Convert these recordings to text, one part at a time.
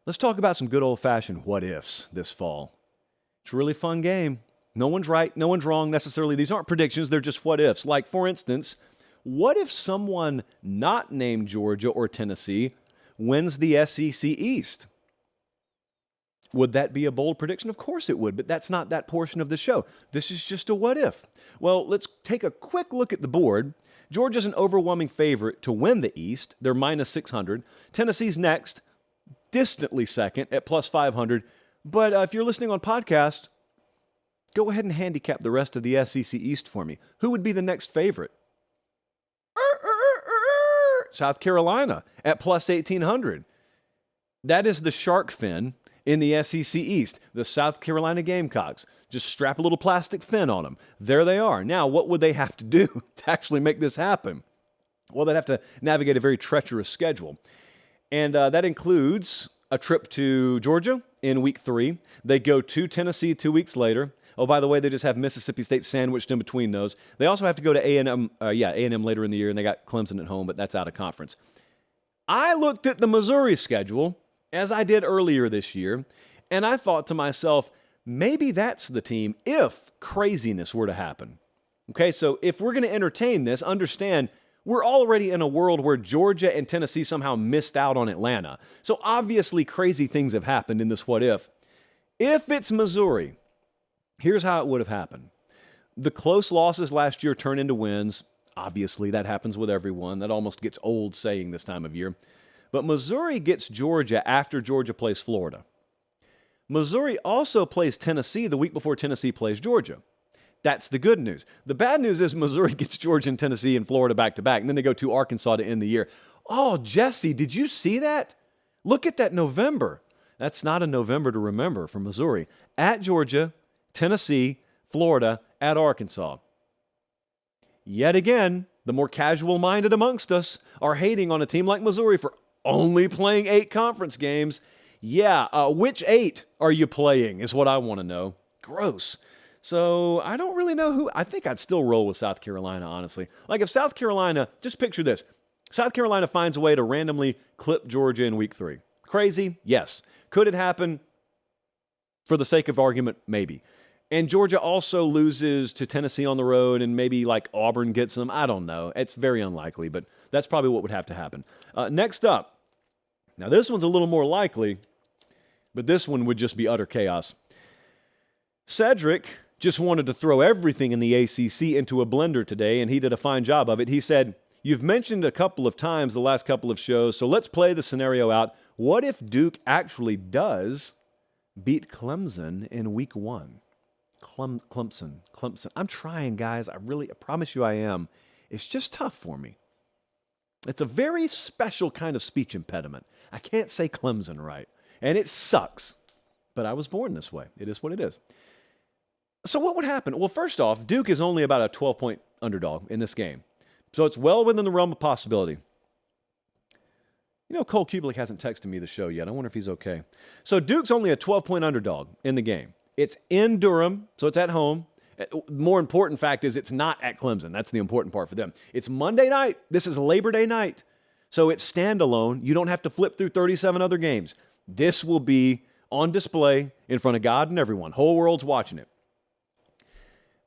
Let's talk about some good old-fashioned what-ifs this fall. It's a really fun game. No one's right, no one's wrong necessarily. These aren't predictions, they're just what-ifs. Like, for instance, what if someone not named Georgia or Tennessee wins the SEC East? Would that be a bold prediction? Of course it would, but that's not that portion of the show. This is just a what-if. Well, let's take a quick look at the board. Georgia's an overwhelming favorite to win the East. They're minus 600. Tennessee's next, distantly second at plus 500. But if you're listening on podcast, go ahead and handicap the rest of the SEC East for me. Who would be the next favorite? South Carolina at plus 1,800. That is the shark fin in the SEC East, the South Carolina Gamecocks. Just strap a little plastic fin on them. There they are. Now, what would they have to do to actually make this happen? Well, they'd have to navigate a very treacherous schedule. And that includes a trip to Georgia in week 3. They go to Tennessee 2 weeks later. Oh, by the way, they just have Mississippi State sandwiched in between those. They also have to go to A&M later in the year, and they got Clemson at home, but that's out of conference. I looked at the Missouri schedule, as I did earlier this year, and I thought to myself, maybe that's the team if craziness were to happen. Okay, so if we're going to entertain this, understand we're already in a world where Georgia and Tennessee somehow missed out on Atlanta. So obviously crazy things have happened in this what if. If it's Missouri, here's how it would have happened. The close losses last year turn into wins. Obviously, that happens with everyone. That almost gets old saying this time of year. But Missouri gets Georgia after Georgia plays Florida. Missouri also plays Tennessee the week before Tennessee plays Georgia. That's the good news. The bad news is Missouri gets Georgia and Tennessee and Florida back-to-back, and then they go to Arkansas to end the year. Oh, Jesse, did you see that? Look at that November. That's not a November to remember for Missouri. At Georgia, Tennessee, Florida, at Arkansas. Yet again, the more casual-minded amongst us are hating on a team like Missouri for only playing 8 conference games. Yeah, which 8 are you playing is what I want to know. Gross. So I don't really know who. I think I'd still roll with South Carolina, honestly. Like if South Carolina, just picture this. South Carolina finds a way to randomly clip Georgia in week 3. Crazy? Yes. Could it happen? For the sake of argument, maybe. And Georgia also loses to Tennessee on the road, and maybe like Auburn gets them. I don't know. It's very unlikely, but that's probably what would have to happen. Next up. Now, this one's a little more likely, but this one would just be utter chaos. Cedric just wanted to throw everything in the ACC into a blender today, and he did a fine job of it. He said, you've mentioned a couple of times the last couple of shows, so let's play the scenario out. What if Duke actually does beat Clemson in week 1? Clemson. I'm trying, guys. I promise you I am. It's just tough for me. It's a very special kind of speech impediment. I can't say Clemson right, and it sucks, but I was born this way. It is what it is. So what would happen? Well, first off, Duke is only about a 12-point underdog in this game, so it's well within the realm of possibility. You know, Cole Kubelik hasn't texted me the show yet. I wonder if he's okay. So Duke's only a 12-point underdog in the game. It's in Durham, so it's at home. More important fact is it's not at Clemson. That's the important part for them. It's Monday night. This is Labor Day night. So it's standalone. You don't have to flip through 37 other games. This will be on display in front of God and everyone. Whole world's watching it.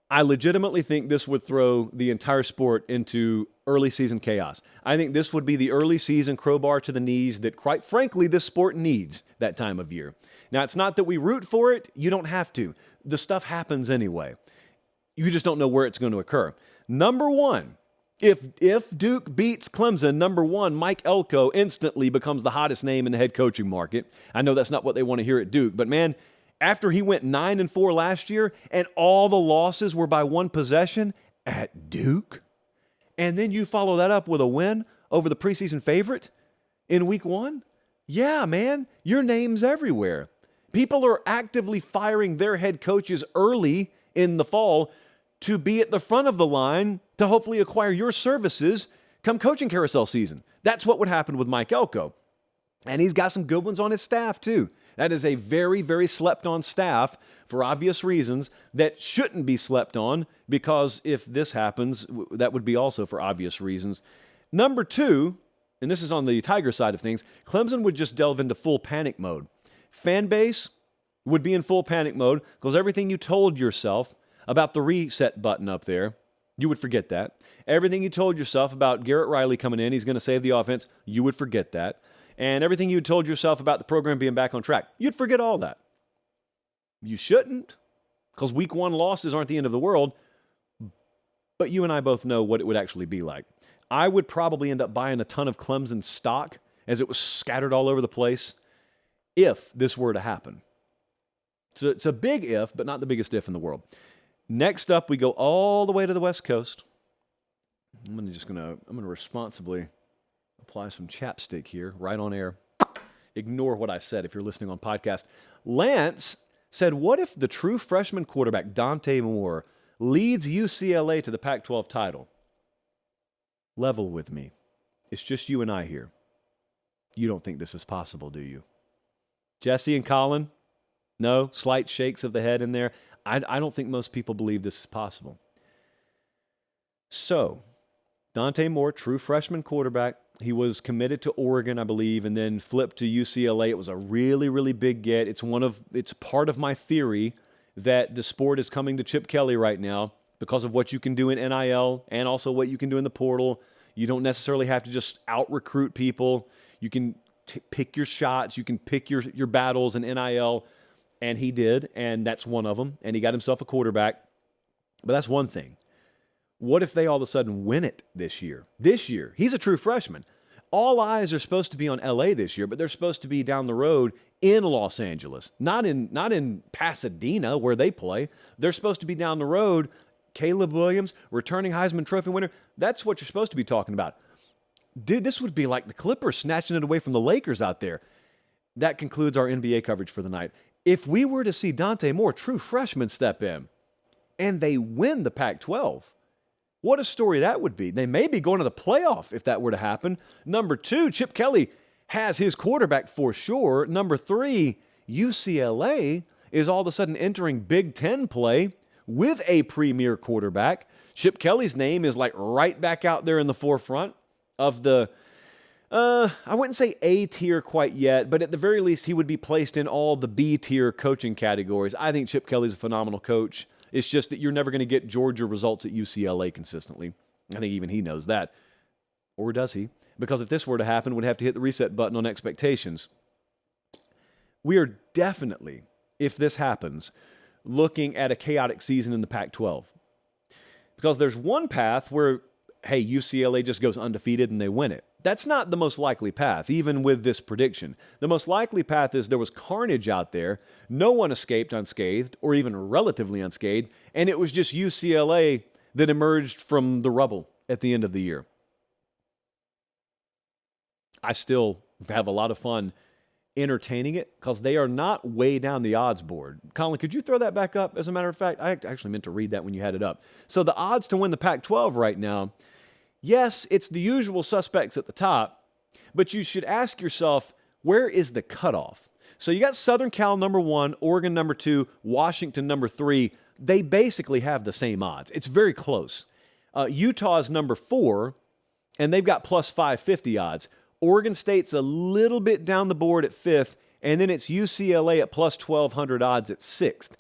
I legitimately think this would throw the entire sport into early season chaos. I think this would be the early season crowbar to the knees that, quite frankly, this sport needs that time of year. Now, it's not that we root for it. You don't have to. The stuff happens anyway. You just don't know where it's going to occur. Number one, if Duke beats Clemson, number one, Mike Elko instantly becomes the hottest name in the head coaching market. I know that's not what they want to hear at Duke, but man, after he went 9-4 last year and all the losses were by one possession at Duke, and then you follow that up with a win over the preseason favorite in week 1, yeah, man, your name's everywhere. People are actively firing their head coaches early in the fall to be at the front of the line to hopefully acquire your services come coaching carousel season. That's what would happen with Mike Elko. And he's got some good ones on his staff, too. That is a very, very slept-on staff for obvious reasons that shouldn't be slept on, because if this happens, that would be also for obvious reasons. Number two, and this is on the Tiger side of things, Clemson would just delve into full panic mode. Fan base would be in full panic mode because everything you told yourself about the reset button up there, you would forget that. Everything you told yourself about Garrett Riley coming in, he's going to save the offense, you would forget that. And everything you told yourself about the program being back on track, you'd forget all that. You shouldn't, because week 1 losses aren't the end of the world, but you and I both know what it would actually be like. I would probably end up buying a ton of Clemson stock as it was scattered all over the place if this were to happen. So it's a big if, but not the biggest if in the world. Next up, we go all the way to the West Coast. I'm gonna responsibly apply some chapstick here, right on air. Ignore what I said if you're listening on podcast. Lance said, what if the true freshman quarterback, Dante Moore, leads UCLA to the Pac-12 title? Level with me. It's just you and I here. You don't think this is possible, do you? Jesse and Colin? No? Slight shakes of the head in there. I don't think most people believe this is possible. So, Dante Moore, true freshman quarterback. He was committed to Oregon, I believe, and then flipped to UCLA. It was a really, really big get. It's part of my theory that the sport is coming to Chip Kelly right now because of what you can do in NIL and also what you can do in the portal. You don't necessarily have to just out-recruit people. You can pick your shots. You can pick your battles in NIL. And he did, and that's one of them. And he got himself a quarterback. But that's one thing. What if they all of a sudden win it this year? This year, he's a true freshman. All eyes are supposed to be on LA this year, but they're supposed to be down the road in Los Angeles, not in Pasadena where they play. They're supposed to be down the road. Caleb Williams, returning Heisman Trophy winner. That's what you're supposed to be talking about. Dude, this would be like the Clippers snatching it away from the Lakers out there. That concludes our NBA coverage for the night. If we were to see Dante Moore, true freshman, step in, and they win the Pac-12, what a story that would be. They may be going to the playoff if that were to happen. Number 2, Chip Kelly has his quarterback for sure. Number 3, UCLA is all of a sudden entering Big Ten play with a premier quarterback. Chip Kelly's name is like right back out there in the forefront of the, I wouldn't say A tier quite yet, but at the very least, he would be placed in all the B tier coaching categories. I think Chip Kelly's a phenomenal coach. It's just that you're never going to get Georgia results at UCLA consistently. I think even he knows that. Or does he? Because if this were to happen, we'd have to hit the reset button on expectations. We are definitely, if this happens, looking at a chaotic season in the Pac-12. Because there's one path where, hey, UCLA just goes undefeated and they win it. That's not the most likely path, even with this prediction. The most likely path is there was carnage out there, no one escaped unscathed, or even relatively unscathed, and it was just UCLA that emerged from the rubble at the end of the year. I still have a lot of fun entertaining it because they are not way down the odds board. Colin, could you throw that back up? As a matter of fact, I actually meant to read that when you had it up. So the odds to win the Pac-12 right now, yes, it's the usual suspects at the top, but you should ask yourself, where is the cutoff? So you got Southern Cal number 1, Oregon number 2, Washington number 3. They basically have the same odds. It's very close. Utah's number 4, and they've got plus 550 odds. Oregon State's a little bit down the board at 5th, and then it's UCLA at plus 1,200 odds at 6th.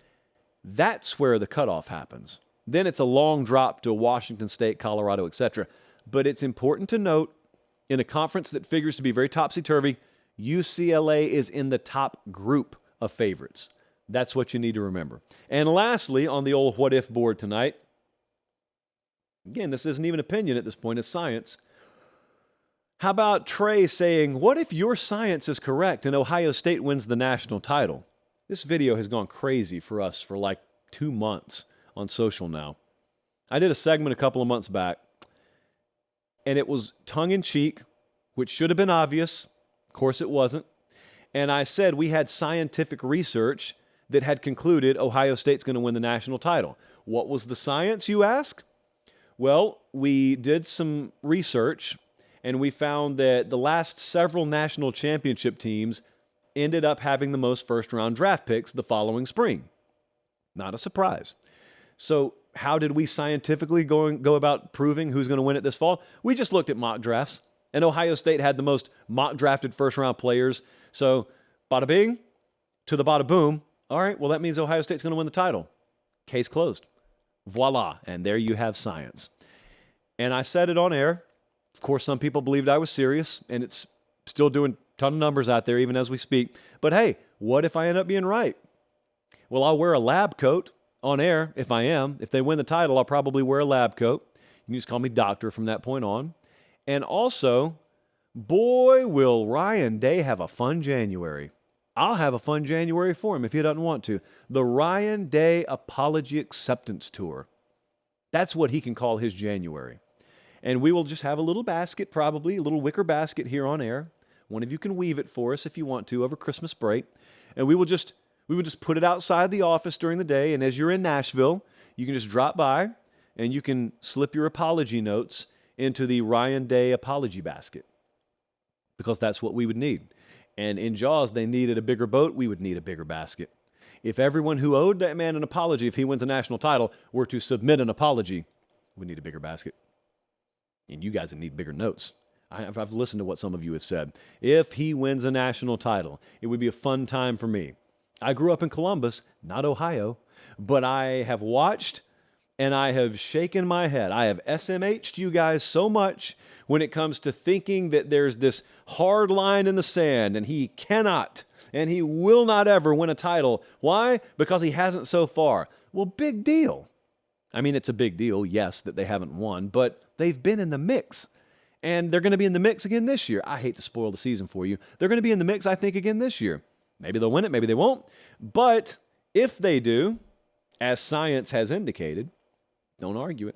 That's where the cutoff happens. Then it's a long drop to Washington State, Colorado, etc. But it's important to note, in a conference that figures to be very topsy-turvy, UCLA is in the top group of favorites. That's what you need to remember. And lastly, on the old what-if board tonight, again, this isn't even opinion at this point, it's science. How about Trey saying, what if your science is correct and Ohio State wins the national title? This video has gone crazy for us for like 2 months on social now. I did a segment a couple of months back, and it was tongue-in-cheek, which should have been obvious. Of course it wasn't. And I said we had scientific research that had concluded Ohio State's going to win the national title. What was the science, you ask? Well, we did some research, and we found that the last several national championship teams ended up having the most first-round draft picks the following spring. Not a surprise. So how did we scientifically go about proving who's going to win it this fall? We just looked at mock drafts, And Ohio State had the most mock drafted first-round players. So, bada bing to the bada boom. All right, well, that means Ohio State's going to win the title. Case closed. Voila. And there you have science. And I said it on air. Of course, some people believed I was serious, and it's still doing a ton of numbers out there even as we speak. But hey, what if I end up being right? Well, I'll wear a lab coat on air if I am. If they win the title, I'll probably wear a lab coat. You can just call me doctor from that point on. And also, boy, will Ryan Day have a fun January. I'll have a fun January for him if he doesn't want to. The Ryan Day Apology Acceptance Tour. That's what he can call his January. And we will just have a little basket, probably, a little wicker basket here on air. One of you can weave it for us if you want to over Christmas break. And we would just put it outside the office during the day. And as you're in Nashville, you can just drop by and you can slip your apology notes into the Ryan Day Apology basket. Because that's what we would need. And in Jaws, they needed a bigger boat. We would need a bigger basket. If everyone who owed that man an apology, if he wins a national title, were to submit an apology, we need a bigger basket. And you guys need bigger notes. I've listened to what some of you have said. If he wins a national title, it would be a fun time for me. I grew up in Columbus, not Ohio, but I have watched and I have shaken my head. I have SMH'd you guys so much when it comes to thinking that there's this hard line in the sand and he cannot and he will not ever win a title. Why? Because he hasn't so far. Well, big deal. I mean, it's a big deal, yes, that they haven't won, but they've been in the mix. And they're going to be in the mix again this year. I hate to spoil the season for you. They're going to be in the mix, I think, again this year. Maybe they'll win it, maybe they won't. But if they do, as science has indicated, don't argue it,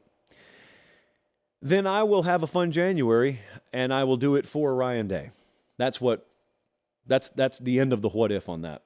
then I will have a fun January, and I will do it for Ryan Day. That's the end of the what if on that.